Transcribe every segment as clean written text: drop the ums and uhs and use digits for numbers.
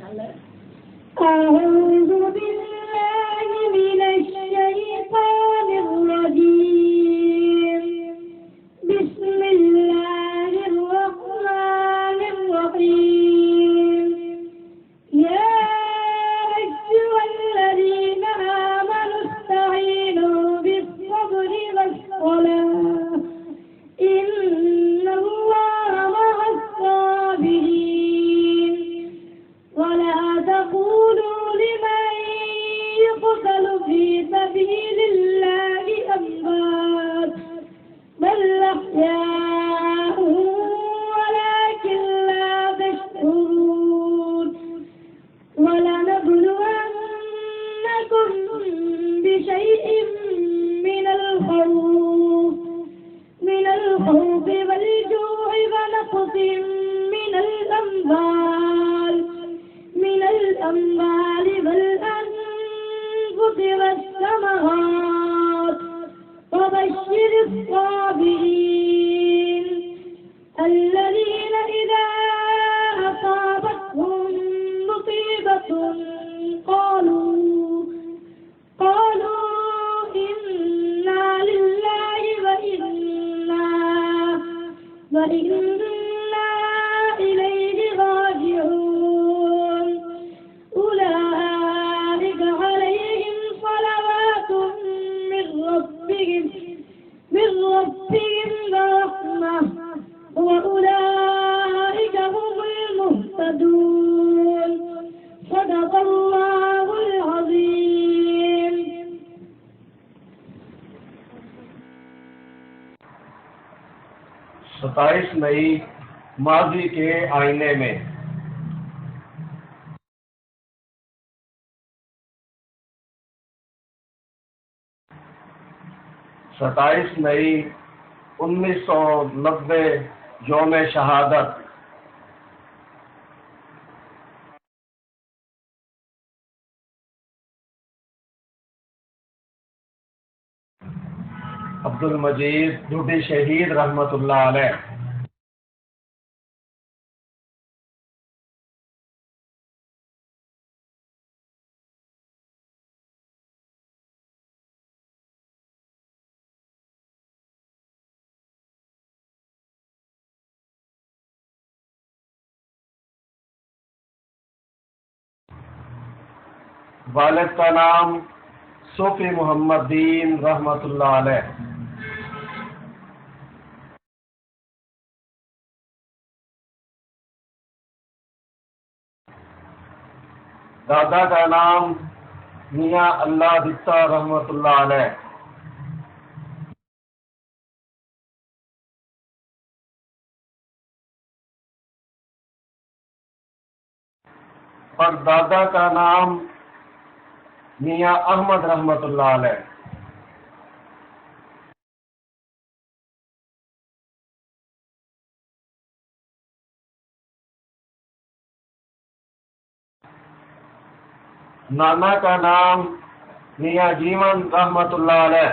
أعوذ بالله من الشيطان الرجيم. بسم الله الرحمن الرحيم. يا أيها الذين آمنوا استعينوا بالصبر والصلاة إن الله مع الصابرين. ولا تقولوا لمن يقتل في سبيل الله أموات بل أحياء ولكن لا تشعرون. ولنبلونكم بشيء من الخوف والجوع ونقص من الأموال والأنفس والثمرات وبشر الصابرين الذين إذا أصابتهم مصيبة قالوا إنا لله وإنا إليه راجعون. أولئك عليهم صلوات من ربهم ورحمة وأولئك هم المهتدون. صدق الله العظيم. ستائیس مئی ماضی کے آئینے میں 27 مئی 1990 یوم شہادت. عبد المجید ڈھوڈی شہید رحمت اللہ علیہ. والد کا نام صوفی محمد دین رحمت اللہ علیہ. دادا کا نام میاں اللہ دتا رحمت اللہ علیہ. اور دادا کا نام میاں احمد رحمت اللہ علیہ. نانا کا نام میاں جیون رحمت اللہ علیہ.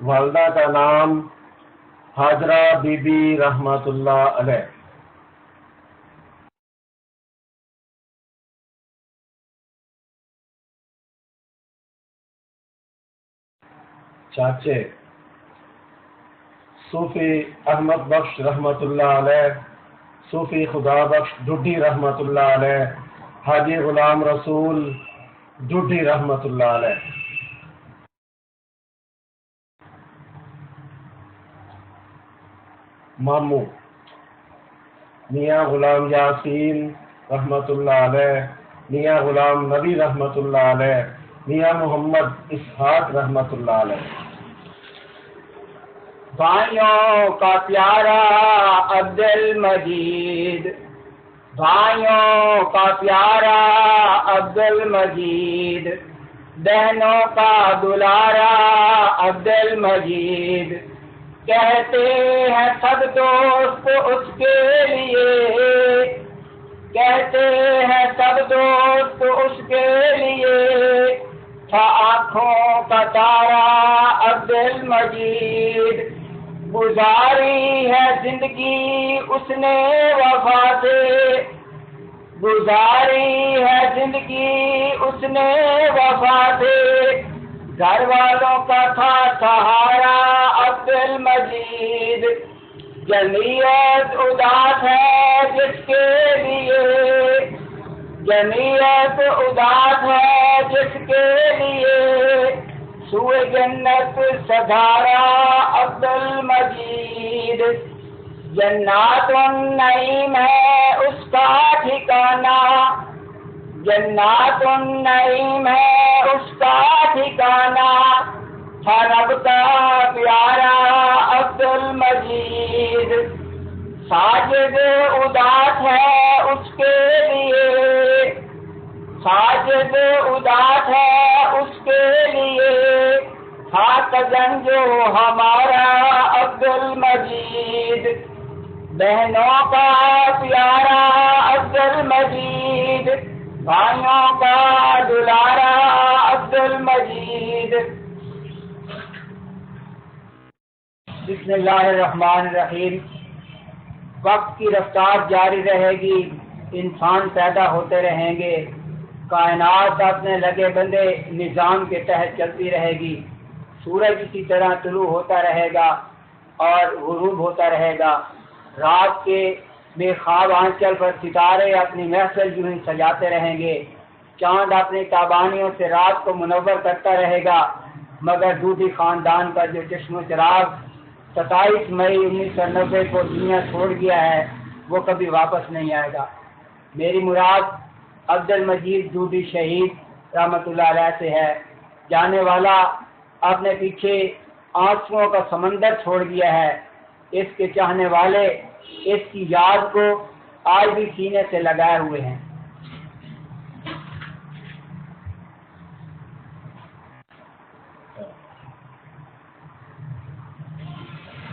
والدہ کا نام حاجرہ بی بی رحمت اللہ علیہ. چاچے صوفی احمد بخش رحمت اللہ علیہ، صوفی خدا بخش ڈھوڈی رحمت اللہ علیہ، حاجی غلام رسول ڈھوڈی رحمت اللہ علیہ. ماموں میاں غلام یاسین رحمت اللہ علیہ، میاں غلام نبی رحمت اللہ علیہ، میاں محمد اسحاق رحمت اللہ علیہ. بھائیوں کا پیارا عبد المجید، بھائیوں کا پیارا عبد المجید، بہنوں کا دلارا عبد المجید. کہتے ہیں سب دوست اس کے لیے، کہتے ہیں سب دوست اس کے لیے آنکھوں کا تارا عبد المجید، گزاری ہے زندگی اس نے وفا سے، گزاری ہے زندگی اس نے وفا سے، گھر والوں کا تھا سہارا عبد المجید، جمعیت اداس ہے جس کے لیے، جمعیت اداس ہے جس کے لیے، سوئے جنت سدھارا عبد المجید، جنات النعیم ہے اس کا ٹھکانہ، جنات النعیم ہے اس کا ٹھکانہ، تھا رب کا پیارا عبد المجید، ساجد اداس ہے اس کے لیے، ساجد اداس ہے اس کے لیے، تھا کزن جو ہمارا عبد المجید، بہنوں کا پیارا عبد المجید، بھائیوں کا دلارا عبد المجید۔ بسم اللہ الرحمن الرحیم۔ وقت کی رفتار جاری رہے گی، انسان پیدا ہوتے رہیں گے، کائنات اپنے لگے بندے نظام کے تحت چلتی رہے گی، سورج اسی طرح طلوع ہوتا رہے گا اور غروب ہوتا رہے گا، رات کے بے خواب آنچل پر ستارے اپنی محفل یوں ہی سجاتے رہیں گے، چاند اپنی تابانیوں سے رات کو منور کرتا رہے گا، مگر دودھی خاندان کا جو چشم و چراغ 27 مئی 1990 کو دنیا چھوڑ گیا ہے وہ کبھی واپس نہیں آئے گا۔ میری مراد عبد المجید دودھی شہید رحمۃ اللہ علیہ سے ہے۔ جانے والا اپنے پیچھے آنسوؤں کا سمندر چھوڑ گیا ہے، اس کے چاہنے والے اس کی یاد کو آج بھی سینے سے لگائے ہوئے ہیں۔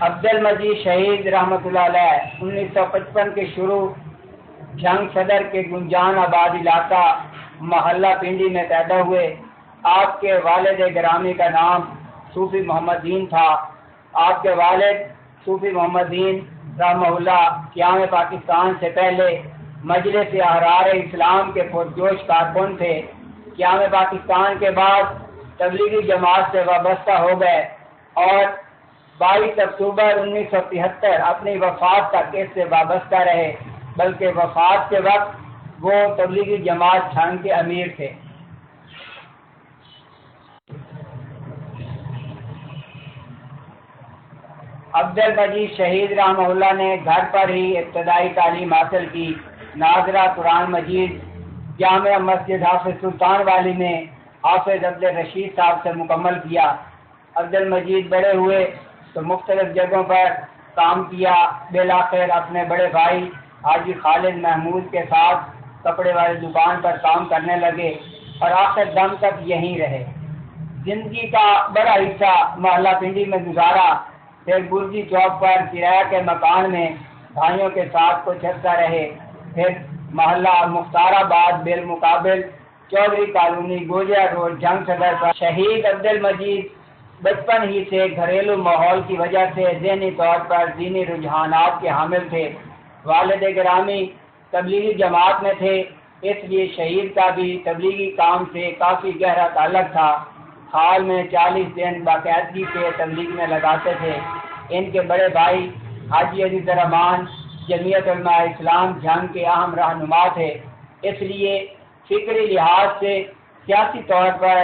عبد المجید شہید رحمۃ اللہ علیہ 1955 کے شروع جنگ صدر کے گنجان آباد علاقہ محلہ پنڈی میں پیدا ہوئے۔ آپ کے والد گرامی کا نام صوفی محمد دین تھا۔ آپ کے والد صوفی محمد دین رحمہ اللہ قیام پاکستان سے پہلے مجلس احرار اسلام کے پرجوش کارکن تھے۔ قیام پاکستان کے بعد تبلیغی جماعت سے وابستہ ہو گئے اور 22 اکتوبر 1973 اپنی وفات تک اس سے وابستہ رہے، بلکہ وفات کے وقت وہ تبلیغی جماعت چھان کے امیر تھے۔ عبد المجید شہید رحمہ اللہ نے گھر پر ہی ابتدائی تعلیم حاصل کی۔ ناظرہ قرآن مجید جامع مسجد حافظ سلطان والی میں حافظ عبد الرشید صاحب سے مکمل کیا۔ عبد المجید بڑے ہوئے تو مختلف جگہوں پر کام کیا، بالآخر اپنے بڑے بھائی حاجی خالد محمود کے ساتھ کپڑے والی دکان پر کام کرنے لگے اور آخر دم تک یہیں رہے۔ زندگی کا بڑا حصہ محلہ پنڈی میں گزارا، پھر برجی چوک پر کرایہ کے مکان میں بھائیوں کے ساتھ کچھ عرصہ رہے، پھر محلہ مختار آباد بالمقابل چودھری کالونی گوجر روڈ جنگ صدر پر۔ شہید عبد المجید بچپن ہی سے گھریلو ماحول کی وجہ سے ذہنی طور پر دینی رجحانات کے حامل تھے۔ والد گرامی تبلیغی جماعت میں تھے، اس لیے شہید کا بھی تبلیغی کام سے کافی گہرا تعلق تھا۔ حال میں 40 دن باقاعدگی سے تبلیغ میں لگاتے تھے۔ ان کے بڑے بھائی حاجی عزیز الرحمان جمعیت علماء اسلام جنگ کے اہم رہنما تھے، اس لیے فکری لحاظ سے سیاسی طور پر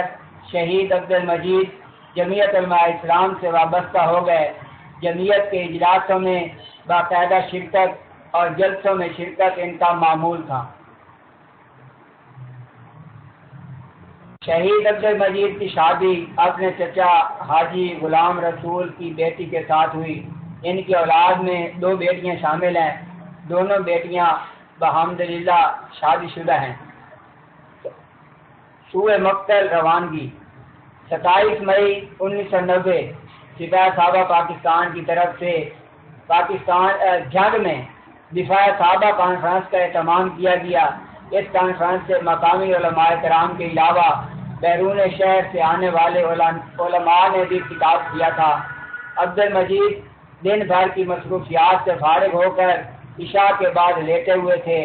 شہید عبد المجید جمعیت علماء اسلام سے وابستہ ہو گئے۔ جمعیت کے اجلاسوں میں باقاعدہ شرکت اور جلسوں میں شرکت ان کا معمول تھا۔ شہید عبد المجید کی شادی اپنے چچا حاجی غلام رسول کی بیٹی کے ساتھ ہوئی۔ ان کی اولاد میں 2 بیٹیاں شامل ہیں، دونوں بیٹیاں بحمدللہ شادی شدہ ہیں۔ سوئے مقتل روانگی 27 مئی 1990 سپاہ صحابہ پاکستان کی طرف سے پاکستان جنگ میں دفاع صحابہ کانفرنس کا اہتمام کیا گیا۔ اس کانفرنس سے مقامی علماء کرام کے علاوہ بیرون شہر سے آنے والے علماء نے بھی خطاب کیا تھا۔ عبد المجید دن بھر کی مصروفیات سے فارغ ہو کر عشاء کے بعد لیٹے ہوئے تھے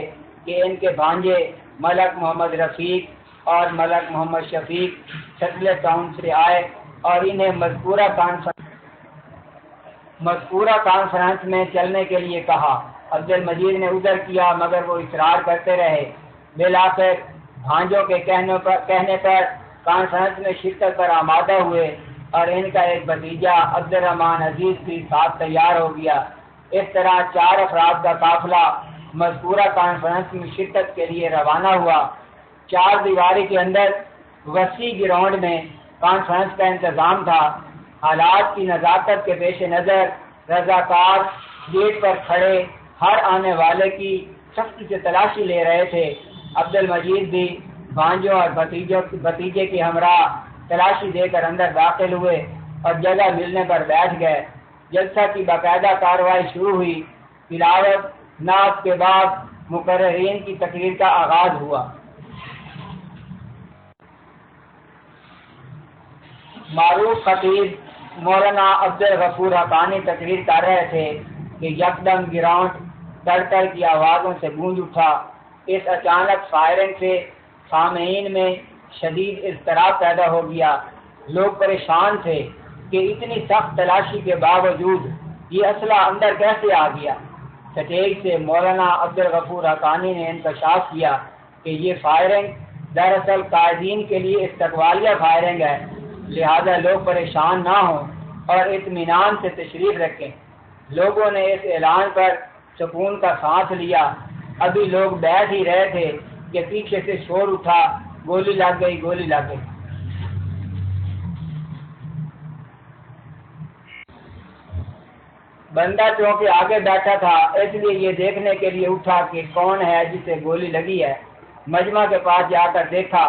کہ ان کے بھانجے ملک محمد رفیق اور ملک محمد شفیق شٹل ٹاؤن سے آئے اور انہیں مذکورہ کانفرنس میں چلنے کے لیے کہا۔ عبد المجید نے عذر کیا مگر وہ اصرار کرتے رہے۔ بالآخر بھانجوں کے کہنے پر کانفرنس میں شرکت پر آمادہ ہوئے اور ان کا ایک بھتیجا عبد الرحمن عزیز بھی ساتھ تیار ہو گیا۔ اس طرح 4 افراد کا قافلہ مذکورہ کانفرنس میں شرکت کے لیے روانہ ہوا۔ 4 دیواری کے اندر وسیع گراؤنڈ میں کانفرنس کا انتظام تھا۔ حالات کی نزاکت کے پیش نظر رضاکار گیٹ پر کھڑے ہر آنے والے کی سختی سے تلاشی لے رہے تھے۔ عبد المجید بھی بھانجوں اور بھتیجے کے ہمراہ تلاشی دے کر اندر داخل ہوئے اور جگہ ملنے پر بیٹھ گئے۔ جلسہ کی باقاعدہ کارروائی شروع ہوئی۔ تلاوت نعت کے بعد مقررین کی تقریر کا آغاز ہوا۔ معروف خطیب مولانا عبد الغفور حقانی تقریر کر رہے تھے کہ یکدم گراؤنڈ تڑ کی آوازوں سے گونج اٹھا۔ اس اچانک فائرنگ سے سامعین میں شدید اضطراب پیدا ہو گیا۔ لوگ پریشان تھے کہ اتنی سخت تلاشی کے باوجود یہ اسلحہ اندر کیسے آ گیا۔ سٹیج سے مولانا عبد الغفور حقانی نے انکشاف کیا کہ یہ فائرنگ دراصل قائدین کے لیے استقبالیہ فائرنگ ہے، لہذا لوگ پریشان نہ ہوں اور اطمینان سے تشریف رکھیں۔ لوگوں نے اس اعلان پر سکون کا سانس لیا۔ ابھی لوگ بیٹھ ہی رہے تھے کہ پیچھے سے شور اٹھا، گولی لگ گئی، گولی لگ گئی۔ بندہ چونکہ آگے بیٹھا تھا اس لیے یہ دیکھنے کے لیے اٹھا کہ کون ہے جسے گولی لگی ہے۔ مجمع کے پاس جا کر دیکھا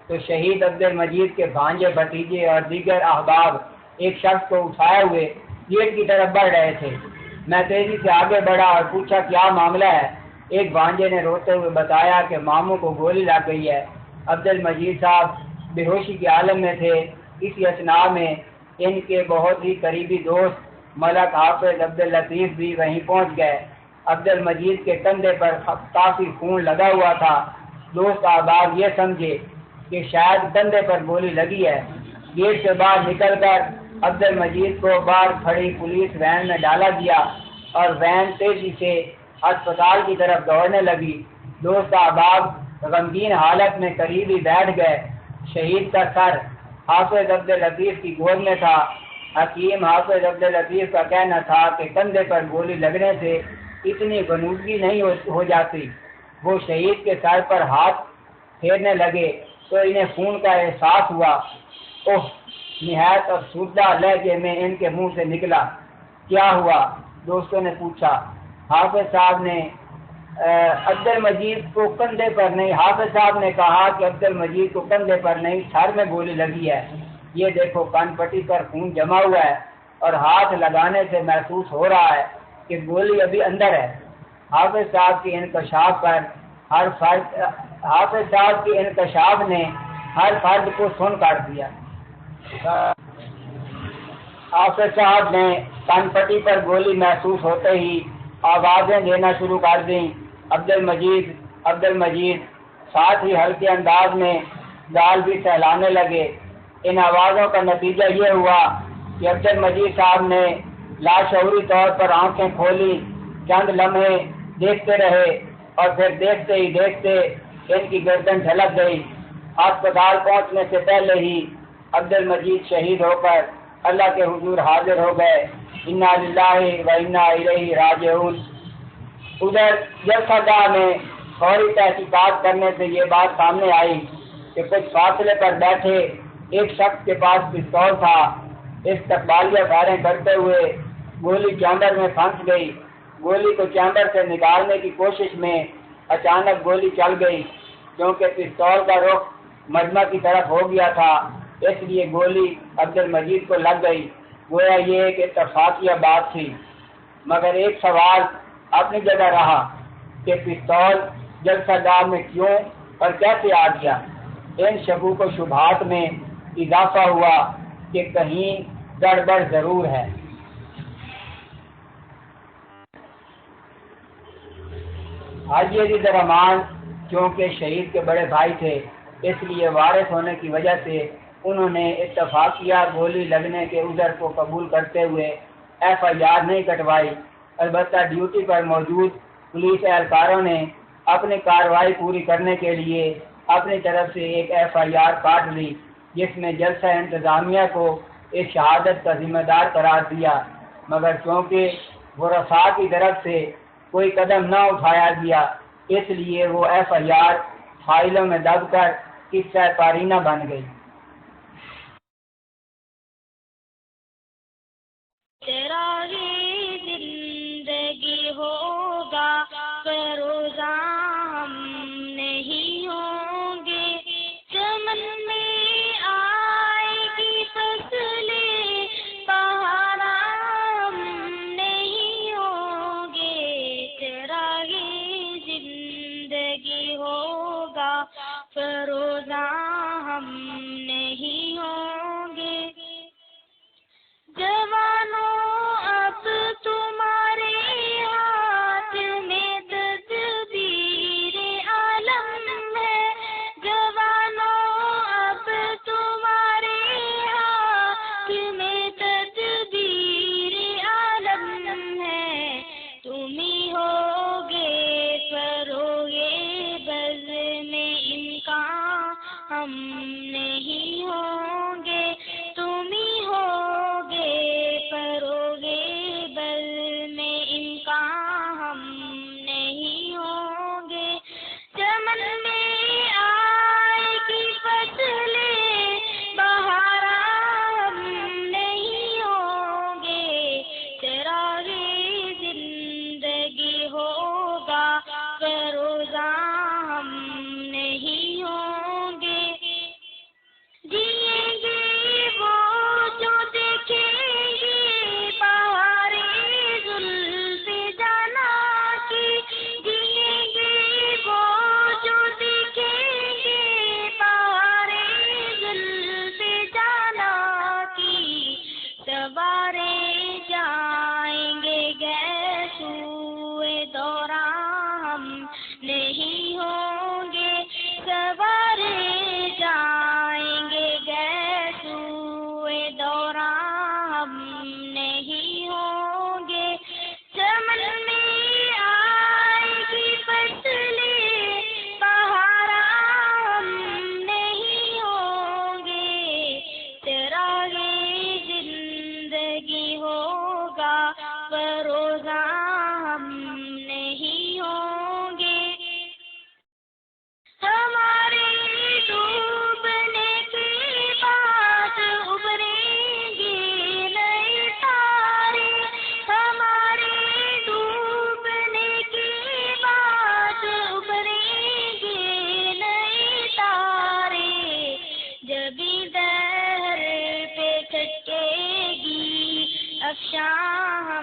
تو شہید عبد المجید کے بھانجے، بھتیجے اور دیگر احباب ایک شخص کو اٹھائے ہوئے گیٹ کی طرف بڑھ رہے تھے۔ میں تیزی سے آگے بڑھا اور پوچھا کیا معاملہ ہے۔ ایک بھانجے نے روتے ہوئے بتایا کہ ماموں کو گولی لگ گئی ہے۔ عبد المجید صاحب بے ہوشی کے عالم میں تھے۔ اسی اثناء میں ان کے بہت ہی قریبی دوست ملک حافظ عبد اللطیف بھی وہیں پہنچ گئے۔ عبد المجید کے کندھے پر کافی خون لگا ہوا تھا۔ دوست احباب یہ سمجھے کہ شاید کندھے پر گولی لگی ہے۔ گیٹ سے باہر نکل کر عبد المجید کو باہر کھڑی پولیس وین میں ڈالا گیا اور وین تیزی سے ہسپتال کی طرف دوڑنے لگی۔ دوست احباب غمگین حالت میں قریب ہی بیٹھ گئے۔ شہید کا سر حافظ عبد اللطیف کی گود میں تھا۔ حکیم حافظ عبد اللطیف کا کہنا تھا کہ کندھے پر گولی لگنے سے اتنی غنودگی نہیں ہو جاتی۔ وہ شہید کے سر پر ہاتھ پھیرنے لگے تو انہیں خون کا احساس ہوا۔ اوہ! نہایت افسردہ لہجے میں ان کے منہ سے نکلا۔ کیا ہوا؟ دوستوں نے پوچھا۔ حافظ صاحب نے عبد المجید کو کندھے پر نہیں، حافظ صاحب نے کہا کہ عبد المجید کو کندھے پر نہیں، سر میں گولی لگی ہے۔ یہ دیکھو کن پٹی پر خون جمع ہوا ہے اور ہاتھ لگانے سے محسوس ہو رہا ہے کہ گولی ابھی اندر ہے۔ حافظ صاحب کے انکشاف نے ہر فرد کو سن کاٹ دیا۔ حافظ صاحب نے کن پٹی پر گولی محسوس ہوتے ہی آوازیں دینا شروع کر دیں، عبد المجید، ساتھ ہی ہلکے انداز میں گال بھی سہلانے لگے۔ ان آوازوں کا نتیجہ یہ ہوا کہ عبد المجید صاحب نے لاشعوری طور پر آنکھیں کھولی، چند لمحے دیکھتے رہے اور پھر دیکھتے ہی دیکھتے ان کی گردن جھلک گئی۔ ہسپتال پہنچنے سے پہلے ہی عبد المجید شہید ہو کر اللہ کے حضور حاضر ہو گئے۔ انا للہ و انا الیہ راجعون۔ ادھر جلسہ گاہ میں فوری تحقیقات کرنے سے یہ بات سامنے آئی کہ کچھ فاصلے پر بیٹھے ایک شخص کے پاس پستول تھا۔ استقبالیہ فائرنگ کرتے ہوئے گولی چیمبر میں پھنس گئی۔ گولی کو چیمبر سے نکالنے کی کوشش میں اچانک گولی چل گئی۔ کیونکہ پستول کا رخ مجمع کی طرف ہو گیا تھا اس لیے گولی عبد المجید کو لگ گئی۔ گویا یہ ایک اتفاقیہ بات تھی، مگر ایک سوال اپنی جگہ رہا کہ پستول جلسہ گاہ میں کیوں اور کیسے آ گیا۔ ان شکوک و شبہات میں اضافہ ہوا کہ کہیں گڑبڑ ضرور ہے۔ حاجی عزیز الرحمان چونکہ شہید کے بڑے بھائی تھے، اس لیے وارث ہونے کی وجہ سے انہوں نے اتفاقیہ گولی لگنے کے عذر کو قبول کرتے ہوئے FIR نہیں کٹوائی۔ البتہ ڈیوٹی پر موجود پولیس اہلکاروں نے اپنی کارروائی پوری کرنے کے لیے اپنی طرف سے ایک FIR کاٹ لی، جس میں جلسہ انتظامیہ کو اس شہادت کا ذمہ دار قرار دیا، مگر چونکہ ورثاء کی طرف سے کوئی قدم نہ اٹھایا گیا، اس لیے وہ FIR فائلوں میں دب کر قصہ پارینہ بن گئی۔ چراغی زندگی ہوگا فروزہ ہم نہیں ہوں گے، چمن میں آئے گی فصلیں بہارا ہم نہیں ہوں گے، چراغی زندگی ہوگا فروزہ ہم نہیں ہوں گے، جوانوں اب تمہارے ہاتھ میں تدبیر عالم ہے، جوانوں اب تمہارے ہاتھ میں تدبیر عالم ہے، تم ہی ہوگے فروغِ بز میں امکان ہم نہیں ہوں گے، تم ہی ہوگے فروغِ بز میں امکان ہم نہیں ہوں گے، چمن میں آئے گی فصلیں بہارا ہم نہیں ہوں گے، چراغِ زندگی ہوگا فروزہ ہم نہیں ہوں گے، جئیں گے وہ جو دیکھیں گے بہارِ زلف جانا کی، جئیں گے وہ جو دیکھیں گے بہارِ زلف جانا کی، سوارے جائیں گے گیسوئے دوراں ہم نہیں ہوں گے، سوارے جائیں گے گیسوئے دوراں ہم نہیں ہوں گے، چمن میں آئے گی فصلیں بہارا ہم نہیں ہوں گے، چراغِ زندگی ہوگا فروزہ ہم نہیں ہوں گے، ہمارے ڈوبنے کے بعد ابھریں گے نئے تارے، ہمارے ڈوبنے کے بعد ابھریں گے نئے تارے، جبھی دہر پہ کھٹکے گی افشاں